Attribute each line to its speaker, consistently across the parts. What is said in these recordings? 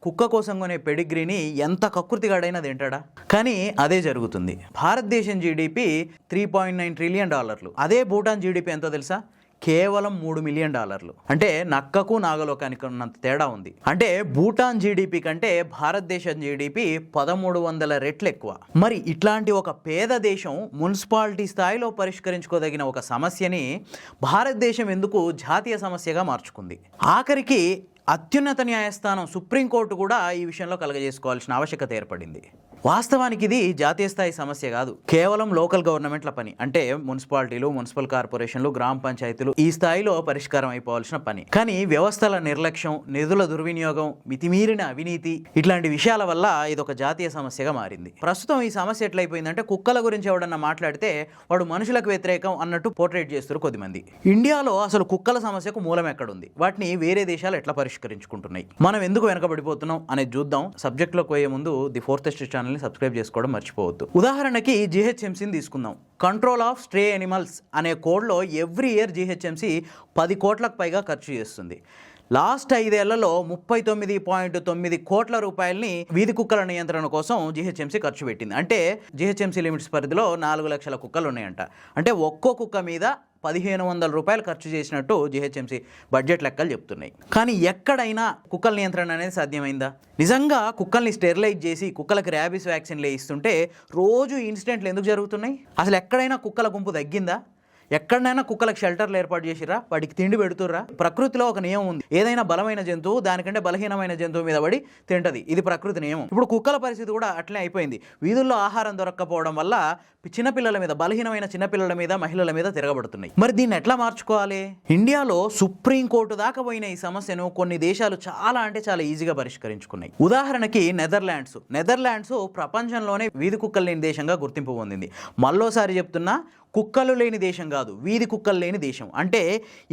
Speaker 1: కుక్క కోసం కొనే పెడిగ్రీని ఎంత కక్కుర్తిగాడైనా తింటాడా? కానీ అదే జరుగుతుంది. భారతదేశం జీడిపి $3.9 ట్రిలియన్. అదే భూటాన్ జీడిపి ఎంతో తెలుసా? కేవలం $3 మిలియన్. అంటే నక్కకు నాగలోకానికి ఉన్నంత తేడా ఉంది. అంటే భూటాన్ జీడిపి కంటే భారతదేశం జీడిపి 1300 రెట్లు ఎక్కువ. మరి ఇట్లాంటి ఒక పేద దేశం మున్సిపాలిటీ స్థాయిలో పరిష్కరించుకోదగిన ఒక సమస్యని భారతదేశం ఎందుకు జాతీయ సమస్యగా మార్చుకుంది? ఆఖరికి అత్యున్నత న్యాయస్థానం సుప్రీంకోర్టు కూడా ఈ విషయంలో కలగజేసుకోవాల్సిన ఆవశ్యకత ఏర్పడింది. వాస్తవానికి ఇది జాతీయ స్థాయి సమస్య కాదు, కేవలం లోకల్ గవర్నమెంట్ల పని. అంటే మున్సిపాలిటీలు, మున్సిపల్ కార్పొరేషన్లు, గ్రామ పంచాయతీలు ఈ స్థాయిలో పరిష్కారం అయిపోవాల్సిన పని. కానీ వ్యవస్థల నిర్లక్ష్యం, నిధుల దుర్వినియోగం, మితిమీరిన అవినీతి ఇట్లాంటి విషయాల వల్ల ఇది ఒక జాతీయ సమస్యగా మారింది. ప్రస్తుతం ఈ సమస్య ఎట్లయిపోయిందంటే కుక్కల గురించి ఎవడన్నా మాట్లాడితే వాడు మనుషులకు వ్యతిరేకం అన్నట్టు పోర్ట్రేట్ చేస్తారు కొద్దిమంది. ఇండియాలో అసలు కుక్కల సమస్యకు మూలం ఎక్కడుంది? వాటిని వేరే దేశాలు ఎట్లా పరిష్కరించుకుంటున్నాయి? మనం ఎందుకు వెనకబడిపోతున్నాం అనేది చూద్దాం. సబ్జెక్ట్లోకి పోయే ముందు ది ఫోర్త్ ఎస్టేట్ ఛానల్ని సబ్స్క్రైబ్ చేసుకోవడం మర్చిపోవద్దు. ఉదాహరణకి GHMCని తీసుకుందాం. కంట్రోల్ ఆఫ్ స్ట్రే యానిమల్స్ అనే కోడ్లో ఎవ్రీ ఇయర్ GHMC 10 కోట్లకు పైగా ఖర్చు చేస్తుంది. లాస్ట్ 5 ఏళ్లలో 39.9 కోట్ల రూపాయలని వీధి కుక్కల నియంత్రణ కోసం GHMC ఖర్చు పెట్టింది. అంటే GHMC లిమిట్స్ పరిధిలో 4 లక్షల కుక్కలు ఉన్నాయంట. అంటే ఒక్కో కుక్క మీద 1500 రూపాయలు ఖర్చు చేసినట్టు GHMC బడ్జెట్ లెక్కలు చెప్తున్నాయి. కానీ ఎక్కడైనా కుక్కల నియంత్రణ అనేది సాధ్యమైందా? నిజంగా కుక్కల్ని స్టెరిలైజ్ చేసి కుక్కలకు ర్యాబీస్ వ్యాక్సిన్లు ఇస్తుంటే రోజు ఇన్సిడెంట్లు ఎందుకు జరుగుతున్నాయి? అసలు ఎక్కడైనా కుక్కల గుంపు తగ్గిందా? ఎక్కడైనా కుక్కలకు షెల్టర్లు ఏర్పాటు చేసిరా? వాటికి తిండి పెడుతుర్రా? ప్రకృతిలో ఒక నియమం ఉంది, ఏదైనా బలమైన జంతువు దానికంటే బలహీనమైన జంతువు మీద పడి తింటది. ఇది ప్రకృతి నియమం. ఇప్పుడు కుక్కల పరిస్థితి కూడా అట్లే అయిపోయింది. వీధుల్లో ఆహారం దొరక్కపోవడం వల్ల చిన్నపిల్లల మీద, బలహీనమైన చిన్నపిల్లల మీద, మహిళల మీద తిరగబడుతున్నాయి. మరి దీన్ని ఎట్లా మార్చుకోవాలి? ఇండియాలో సుప్రీంకోర్టు దాకా పోయిన ఈ సమస్యను కొన్ని దేశాలు చాలా ఈజీగా పరిష్కరించుకున్నాయి. ఉదాహరణకి నెదర్లాండ్స్ ప్రపంచంలోనే వీధి కుక్కలు లేని దేశంగా గుర్తింపు పొందింది. మళ్ళోసారి చెప్తున్నా, కుక్కలు లేని దేశం కాదు, వీధి కుక్కలు లేని దేశం. అంటే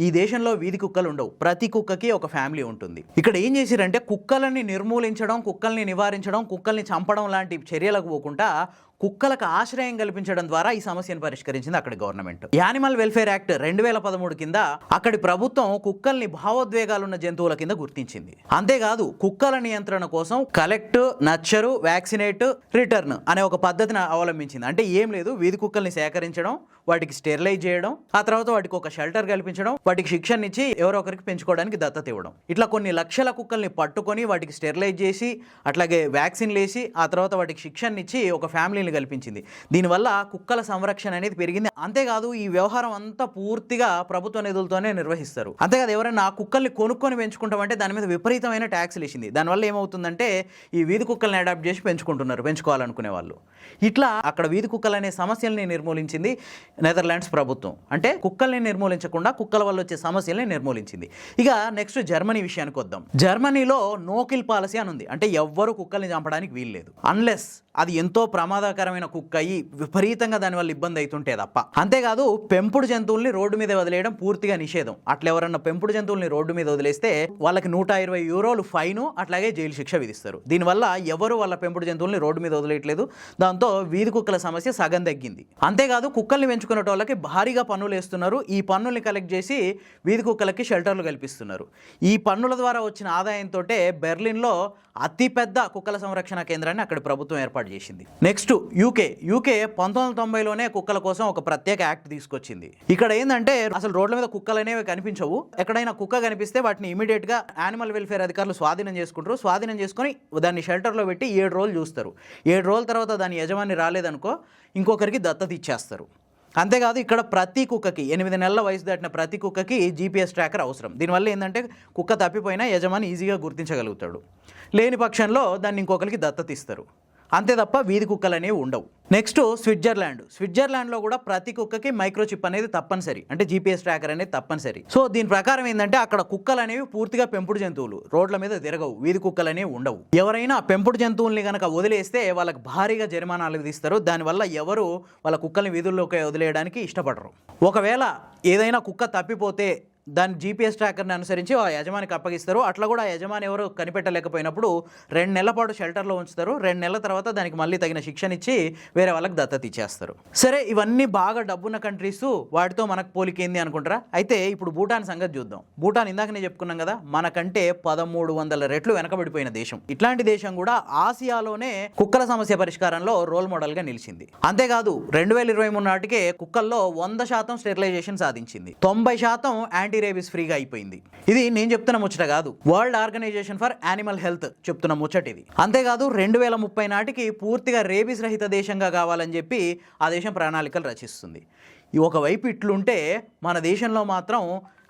Speaker 1: ఈ దేశంలో వీధి కుక్కలు ఉండవు, ప్రతి కుక్కకి ఒక ఫ్యామిలీ ఉంటుంది. ఇక్కడ ఏం చేసిరంటే కుక్కలని నిర్మూలించడం, కుక్కల్ని నివారించడం, కుక్కల్ని చంపడం లాంటి చర్యలకు పోకుండా కుక్కలకు ఆశ్రయం కల్పించడం ద్వారా ఈ సమస్యను పరిష్కరించింది అక్కడి గవర్నమెంట్. యానిమల్ వెల్ఫేర్ యాక్ట్ 2013 కింద అక్కడి ప్రభుత్వం కుక్కల్ని భావోద్వేగాలున్న జంతువుల కింద గుర్తించింది. అంతేకాదు కుక్కల నియంత్రణ కోసం కలెక్ట్, నర్చరు, వ్యాక్సినేట్, రిటర్న్ అనే ఒక పద్ధతిని అవలంబించింది. అంటే ఏం లేదు, వీధి కుక్కల్ని సేకరించడం, వాటికి స్టెరిలైజ్ చేయడం, ఆ తర్వాత వాటికి ఒక షెల్టర్ కల్పించడం, వాటికి శిక్షణ ఇచ్చి ఎవరో ఒకరికి పెంచుకోవడానికి దత్తత ఇవ్వడం. ఇట్లా కొన్ని లక్షల కుక్కల్ని పట్టుకొని వాటికి స్టెరిలైజ్ చేసి, అట్లాగే వ్యాక్సిన్లు వేసి, ఆ తర్వాత వాటికి శిక్షణ ఇచ్చి ఒక ఫ్యామిలీని కల్పించింది. దీనివల్ల కుక్కల సంరక్షణ అనేది పెరిగింది. అంతేకాదు ఈ వ్యవహారం అంతా పూర్తిగా ప్రభుత్వ నిధులతోనే నిర్వహిస్తారు. అంతేకాదు ఎవరైనా ఆ కుక్కల్ని కొనుక్కొని పెంచుకుంటామంటే దాని మీద విపరీతమైన ట్యాక్స్లు వేసింది. దానివల్ల ఏమవుతుందంటే ఈ వీధి కుక్కల్ని అడాప్ట్ చేసి పెంచుకోవాలనుకునే వాళ్ళు. ఇట్లా అక్కడ వీధి కుక్కలు అనే సమస్యల్ని నిర్మూలించింది నెదర్లాండ్స్ ప్రభుత్వం. అంటే కుక్కల్ని నిర్మూలించకుండా కుక్కల వల్ల వచ్చే సమస్యల్ని నిర్మూలించింది. ఇక నెక్స్ట్ జర్మనీ విషయానికి వద్దాం. జర్మనీలో నో కిల్ పాలసీ అని ఉంది. అంటే ఎవ్వరు కుక్కల్ని చంపడానికి వీల్లేదు, అన్లెస్ అది ఎంతో ప్రమాదకరమైన కుక్క అయ్యి విపరీతంగా దానివల్ల ఇబ్బంది అవుతుంటే తప్ప. అంతేకాదు పెంపుడు జంతువుల్ని రోడ్డు మీద వదిలేయడం పూర్తిగా నిషేధం. అట్లా ఎవరన్నా పెంపుడు జంతువుల్ని రోడ్డు మీద వదిలేస్తే వాళ్ళకి €120 ఫైను, అట్లాగే జైలు శిక్ష విధిస్తారు. దీనివల్ల ఎవరు వాళ్ళ పెంపుడు జంతువుల్ని రోడ్డు మీద వదిలేయట్లేదు. దాంతో వీధి కుక్కల సమస్య సగం తగ్గింది. అంతేకాదు కుక్కల్ని పెంచుకునే వాళ్ళకి భారీగా పన్నులు వేస్తున్నారు. ఈ పన్నుల్ని కలెక్ట్ చేసి వీధి కుక్కలకి షెల్టర్లు కల్పిస్తున్నారు. ఈ పన్నుల ద్వారా వచ్చిన ఆదాయంతో బెర్లిన్లో అతిపెద్ద కుక్కల సంరక్షణ కేంద్రాన్ని అక్కడ ప్రభుత్వం ఏర్పాటు చేసింది. నెక్స్ట్ యూకే 1990లోనే కుక్కల కోసం ఒక ప్రత్యేక యాక్ట్ తీసుకొచ్చింది. ఇక్కడ ఏంటంటే అసలు రోడ్ల మీద కుక్కలు అనేవి కనిపించవు. ఎక్కడైనా కుక్క కనిపిస్తే వాటిని ఇమీడియట్ గా యానిమల్ వెల్ఫేర్ అధికారులు స్వాధీనం చేసుకుంటారు. స్వాధీనం చేసుకుని దాన్ని షెల్టర్లో పెట్టి 7 రోజులు చూస్తారు. 7 రోజుల తర్వాత దాని యజమాని రాలేదనుకో ఇంకొకరికి దత్తత ఇచ్చేస్తారు. అంతేకాదు ఇక్కడ ప్రతి కుక్కకి 8 నెలల వయసు దాటిన ప్రతి కుక్కకి GPS ట్రాకర్ అవసరం. దీనివల్ల ఏంటంటే కుక్క తప్పిపోయినా యజమాని ఈజీగా గుర్తించగలుగుతాడు. లేని పక్షంలో దాన్ని ఇంకొకరికి దత్తత ఇస్తారు. అంతే తప్ప వీధి కుక్కలు అనేవి ఉండవు. నెక్స్ట్ స్విట్జర్లాండ్లో కూడా ప్రతి కుక్కకి మైక్రోచిప్ అనేది తప్పనిసరి. అంటే GPS ట్రాకర్ అనేది తప్పనిసరి. సో దీని ప్రకారం ఏంటంటే అక్కడ కుక్కలు అనేవి పూర్తిగా పెంపుడు జంతువులు, రోడ్ల మీద తిరగవు, వీధి కుక్కలు అనేవి ఉండవు. ఎవరైనా పెంపుడు జంతువుల్ని కనుక వదిలేస్తే వాళ్ళకి భారీగా జరిమానాలు విధిస్తారు. దానివల్ల ఎవరు వాళ్ళ కుక్కల్ని వీధుల్లోకి వదిలేయడానికి ఇష్టపడరు. ఒకవేళ ఏదైనా కుక్క తప్పిపోతే దాని జీపీఎస్ ట్రాకర్ని అనుసరించి ఆ యజమానికి అప్పగిస్తారు. అట్లా కూడా ఆ యజమాని ఎవరు కనిపెట్టలేకపోయినప్పుడు 2 నెలల పాటు షెల్టర్లో ఉంచుతారు. 2 నెలల తర్వాత దానికి మళ్ళీ తగిన శిక్షణ ఇచ్చి వేరే వాళ్ళకి దత్తత ఇచ్చేస్తారు. సరే, ఇవన్నీ బాగా డబ్బున్న కంట్రీస్, వాటితో మనకు పోలికేంది అనుకుంటారా? అయితే ఇప్పుడు భూటాన్ సంగతి చూద్దాం. భూటాన్ ఇందాక నేను చెప్పుకున్నాం కదా, మనకంటే 1300 రెట్లు వెనకబడిపోయిన దేశం. ఇట్లాంటి దేశం కూడా ఆసియాలోనే కుక్కల సమస్య పరిష్కారంలో రోల్ మోడల్గా నిలిచింది. అంతేకాదు 2023 నాటికే కుక్కల్లో 100% స్టెరిలైజేషన్ సాధించింది. 90% యాంటీ రేబీస్ ఫ్రీగా అయిపోయింది. ఇది నేను చెప్తున్న ముచ్చట కాదు, World Organisation for Animal Health చెప్తున్న ముచ్చట ఇది. అంతేకాదు 2030 నాటికి పూర్తిగా రేబీస్ రహిత దేశంగా కావాలని చెప్పి ఆ దేశం ప్రణాళికలు రచిస్తుంది. ఒకవైపు ఇట్లుంటే మన దేశంలో మాత్రం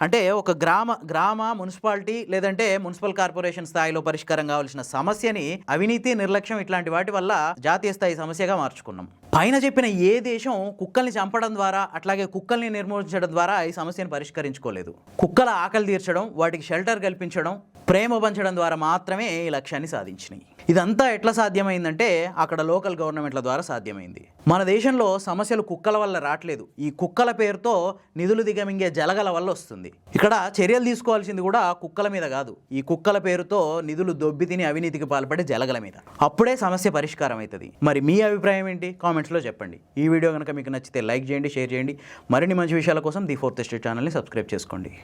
Speaker 1: అంటే ఒక గ్రామ మున్సిపాలిటీ లేదంటే మున్సిపల్ కార్పొరేషన్ స్థాయిలో పరిష్కారం కావాల్సిన సమస్యని అవినీతి, నిర్లక్ష్యం ఇట్లాంటి వాటి వల్ల జాతీయ స్థాయి సమస్యగా మార్చుకున్నాం. పైన చెప్పిన ఏ దేశం కుక్కల్ని చంపడం ద్వారా అట్లాగే కుక్కల్ని నిర్మూలించడం ద్వారా ఈ సమస్యను పరిష్కరించుకోలేదు. కుక్కల ఆకలి తీర్చడం, వాటికి షెల్టర్ కల్పించడం, ప్రేమ పంచడం ద్వారా మాత్రమే ఈ లక్ష్యాన్ని సాధించినాయి. ఇదంతా ఎట్లా సాధ్యమైందంటే అక్కడ లోకల్ గవర్నమెంట్ల ద్వారా సాధ్యమైంది. మన దేశంలో సమస్యలు కుక్కల వల్ల రావట్లేదు, ఈ కుక్కల పేరుతో నిధులు దిగమింగే జలగల వల్ల వస్తుంది. ఇక్కడ చర్యలు తీసుకోవాల్సింది కూడా కుక్కల మీద కాదు, ఈ కుక్కల పేరుతో నిధులు దొబ్బి తిని అవినీతికి పాల్పడే జలగల మీద. అప్పుడే సమస్య పరిష్కారం అవుతుంది. మరి మీ అభిప్రాయం ఏంటి? కామెంట్స్లో చెప్పండి. ఈ వీడియో కనుక మీకు నచ్చితే లైక్ చేయండి, షేర్ చేయండి. మరిన్ని మంచి విషయాల కోసం ది ఫోర్త్ ఎస్టేట్ ఛానల్ని సబ్స్క్రైబ్ చేసుకోండి.